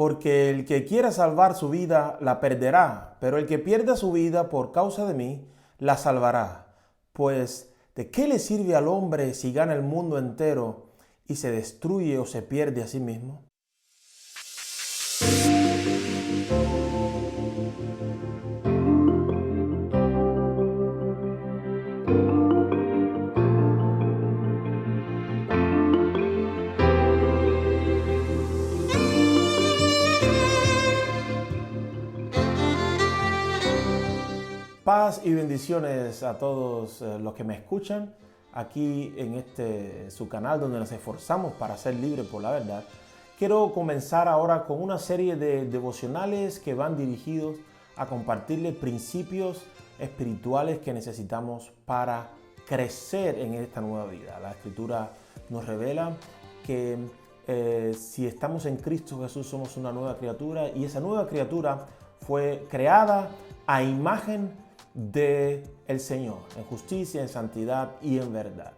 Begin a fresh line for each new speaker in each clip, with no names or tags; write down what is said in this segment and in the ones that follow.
Porque el que quiera salvar su vida la perderá, pero el que pierda su vida por causa de mí la salvará. Pues, ¿de qué le sirve al hombre si gana el mundo entero y se destruye o se pierde a sí mismo? Paz y bendiciones a todos los que me escuchan aquí en su canal donde nos esforzamos para ser libres por la verdad. Quiero comenzar ahora con una serie de devocionales que van dirigidos a compartirles principios espirituales que necesitamos para crecer en esta nueva vida. La Escritura nos revela que si estamos en Cristo Jesús somos una nueva criatura y esa nueva criatura fue creada a imagen del Señor, en justicia, en santidad y en verdad.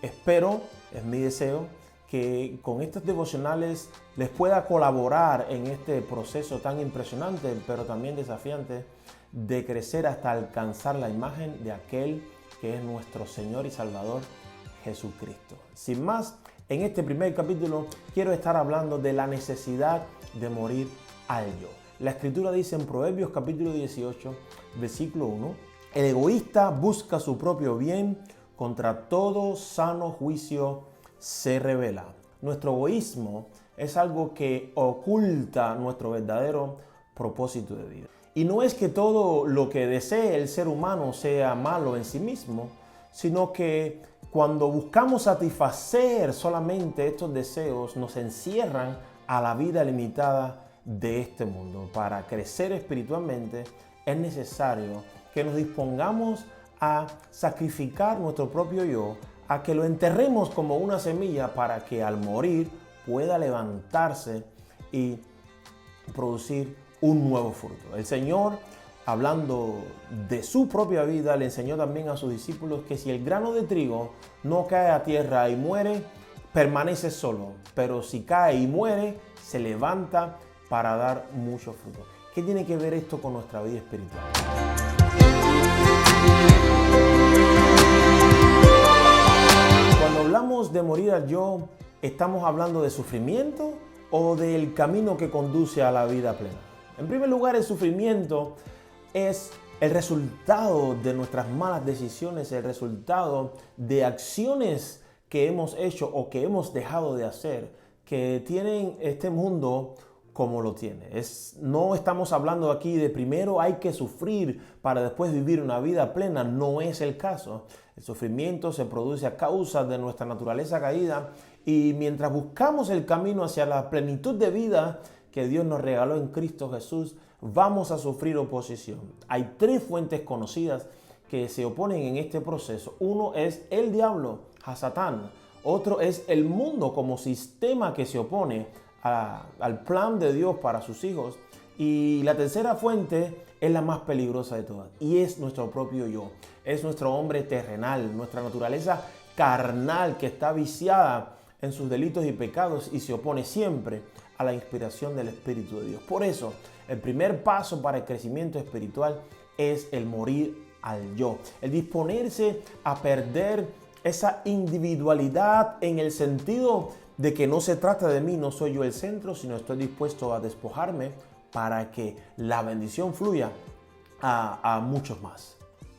Espero, es mi deseo, que con estos devocionales les pueda colaborar en este proceso tan impresionante, pero también desafiante, de crecer hasta alcanzar la imagen de aquel que es nuestro Señor y Salvador, Jesucristo. Sin más, en este primer capítulo quiero estar hablando de la necesidad de morir al yo. La Escritura dice en Proverbios capítulo 18, versículo 1, el egoísta busca su propio bien, contra todo sano juicio se revela. Nuestro egoísmo es algo que oculta nuestro verdadero propósito de vida. Y no es que todo lo que desee el ser humano sea malo en sí mismo, sino que cuando buscamos satisfacer solamente estos deseos nos encierran a la vida limitada de este mundo. Para crecer espiritualmente es necesario que nos dispongamos a sacrificar nuestro propio yo, a que lo enterremos como una semilla para que al morir pueda levantarse y producir un nuevo fruto. El Señor, hablando de su propia vida, le enseñó también a sus discípulos que si el grano de trigo no cae a tierra y muere, permanece solo, pero si cae y muere, se levanta para dar mucho fruto. ¿Qué tiene que ver esto con nuestra vida espiritual? Cuando hablamos de morir al yo, ¿estamos hablando de sufrimiento o del camino que conduce a la vida plena? En primer lugar, el sufrimiento es el resultado de nuestras malas decisiones, el resultado de acciones que hemos hecho o que hemos dejado de hacer, que tienen este mundo como lo tiene. No estamos hablando aquí de primero hay que sufrir para después vivir una vida plena. No es el caso. El sufrimiento se produce a causa de nuestra naturaleza caída y mientras buscamos el camino hacia la plenitud de vida que Dios nos regaló en Cristo Jesús, vamos a sufrir oposición. Hay tres fuentes conocidas que se oponen en este proceso. Uno es el diablo, Satán. Otro es el mundo como sistema que se opone al plan de Dios para sus hijos. Y la tercera fuente es la más peligrosa de todas y es nuestro propio yo. Es nuestro hombre terrenal, nuestra naturaleza carnal que está viciada en sus delitos y pecados y se opone siempre a la inspiración del Espíritu de Dios. Por eso, el primer paso para el crecimiento espiritual es el morir al yo, el disponerse a perder esa individualidad en el sentido de que no se trata de mí, no soy yo el centro, sino estoy dispuesto a despojarme para que la bendición fluya a muchos más.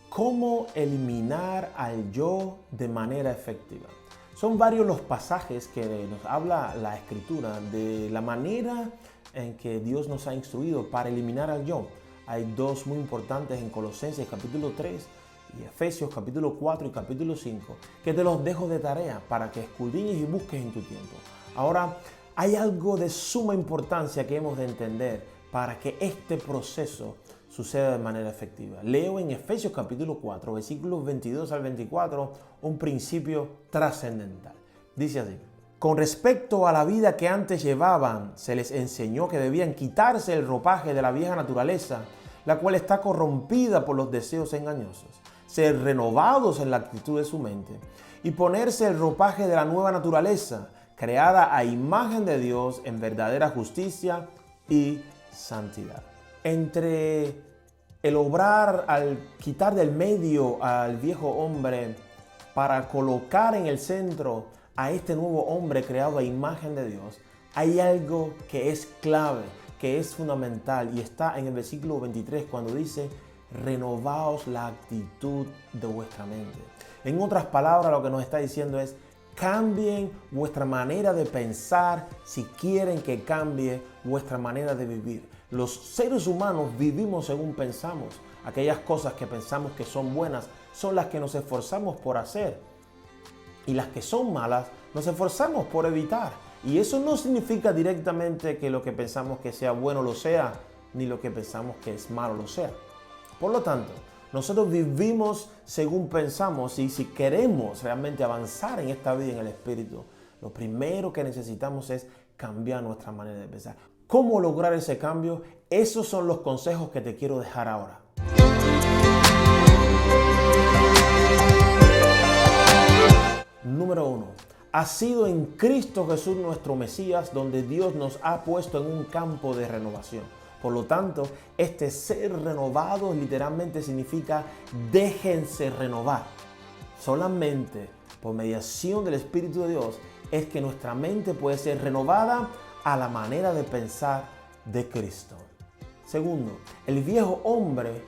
¿Cómo eliminar al yo de manera efectiva? Son varios los pasajes que nos habla la Escritura de la manera en que Dios nos ha instruido para eliminar al yo. Hay dos muy importantes en Colosenses capítulo 3 y Efesios capítulo 4 y capítulo 5, que te los dejo de tarea para que escudriñes y busques en tu tiempo. Ahora, hay algo de suma importancia que hemos de entender para que este proceso suceda de manera efectiva. Leo en Efesios capítulo 4, versículos 22 al 24, un principio trascendental. Dice así: con respecto a la vida que antes llevaban, se les enseñó que debían quitarse el ropaje de la vieja naturaleza, la cual está corrompida por los deseos engañosos, ser renovados en la actitud de su mente y ponerse el ropaje de la nueva naturaleza, creada a imagen de Dios en verdadera justicia y santidad. Entre el obrar al quitar del medio al viejo hombre para colocar en el centro a este nuevo hombre creado a imagen de Dios, hay algo que es clave, que es fundamental, y está en el versículo 23 cuando dice: renovaos la actitud de vuestra mente. En otras palabras, lo que nos está diciendo es: cambien vuestra manera de pensar si quieren que cambie vuestra manera de vivir. Los seres humanos vivimos según pensamos. Aquellas cosas que pensamos que son buenas son las que nos esforzamos por hacer, y las que son malas nos esforzamos por evitar. Y eso no significa directamente que lo que pensamos que sea bueno lo sea, ni lo que pensamos que es malo lo sea. Por lo tanto, nosotros vivimos según pensamos, y si queremos realmente avanzar en esta vida en el Espíritu, lo primero que necesitamos es cambiar nuestra manera de pensar. ¿Cómo lograr ese cambio? Esos son los consejos que te quiero dejar ahora. Número 1. Ha sido en Cristo Jesús nuestro Mesías donde Dios nos ha puesto en un campo de renovación. Por lo tanto, este ser renovado literalmente significa déjense renovar. Solamente por mediación del Espíritu de Dios es que nuestra mente puede ser renovada a la manera de pensar de Cristo. Segundo, el viejo hombre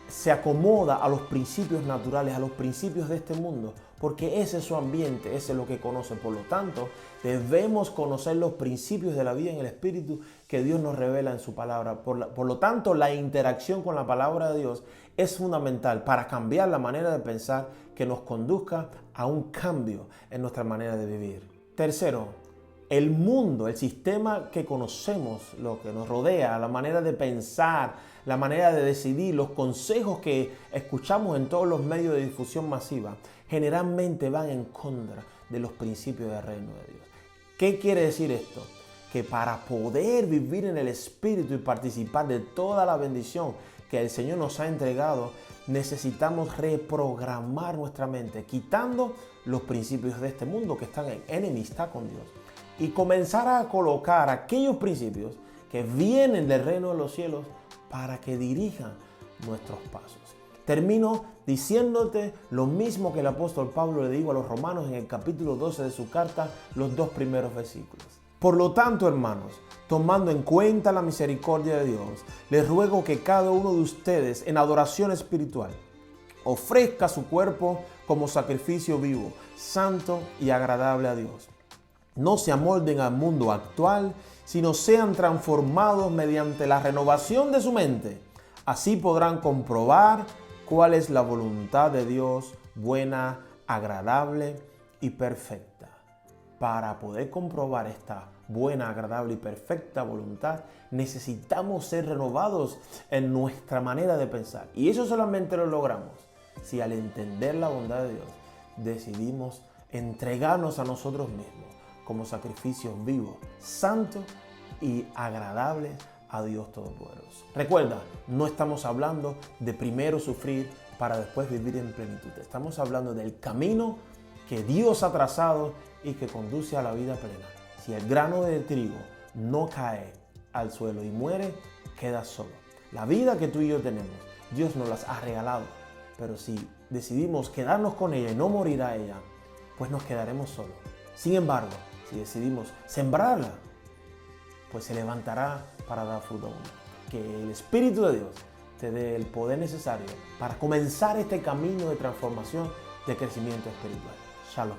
se acomoda a los principios naturales, a los principios de este mundo, porque ese es su ambiente, ese es lo que conoce. Por lo tanto, debemos conocer los principios de la vida en el Espíritu que Dios nos revela en su palabra. Por lo tanto, la interacción con la palabra de Dios es fundamental para cambiar la manera de pensar que nos conduzca a un cambio en nuestra manera de vivir. Tercero, el mundo, el sistema que conocemos, lo que nos rodea, la manera de pensar, la manera de decidir, los consejos que escuchamos en todos los medios de difusión masiva, generalmente van en contra de los principios del reino de Dios. ¿Qué quiere decir esto? Que para poder vivir en el Espíritu y participar de toda la bendición que el Señor nos ha entregado, necesitamos reprogramar nuestra mente, quitando los principios de este mundo que están en enemistad con Dios, y comenzar a colocar aquellos principios que vienen del reino de los cielos para que dirijan nuestros pasos. Termino diciéndote lo mismo que el apóstol Pablo le dijo a los romanos en el capítulo 12 de su carta, los 2 primeros versículos. Por lo tanto, hermanos, tomando en cuenta la misericordia de Dios, les ruego que cada uno de ustedes en adoración espiritual ofrezca su cuerpo como sacrificio vivo, santo y agradable a Dios. No se amolden al mundo actual, sino sean transformados mediante la renovación de su mente. Así podrán comprobar cuál es la voluntad de Dios, buena, agradable y perfecta. Para poder comprobar esta buena, agradable y perfecta voluntad, necesitamos ser renovados en nuestra manera de pensar. Y eso solamente lo logramos si al entender la bondad de Dios decidimos entregarnos a nosotros mismos como sacrificios vivos, santos y agradables a Dios Todopoderoso. Recuerda, no estamos hablando de primero sufrir para después vivir en plenitud. Estamos hablando del camino que Dios ha trazado y que conduce a la vida plena. Si el grano de trigo no cae al suelo y muere, queda solo. La vida que tú y yo tenemos, Dios nos las ha regalado. Pero si decidimos quedarnos con ella y no morir a ella, pues nos quedaremos solos. Sin embargo, si decidimos sembrarla, pues se levantará para dar fruto aún. Que el Espíritu de Dios te dé el poder necesario para comenzar este camino de transformación, de crecimiento espiritual. Shalom.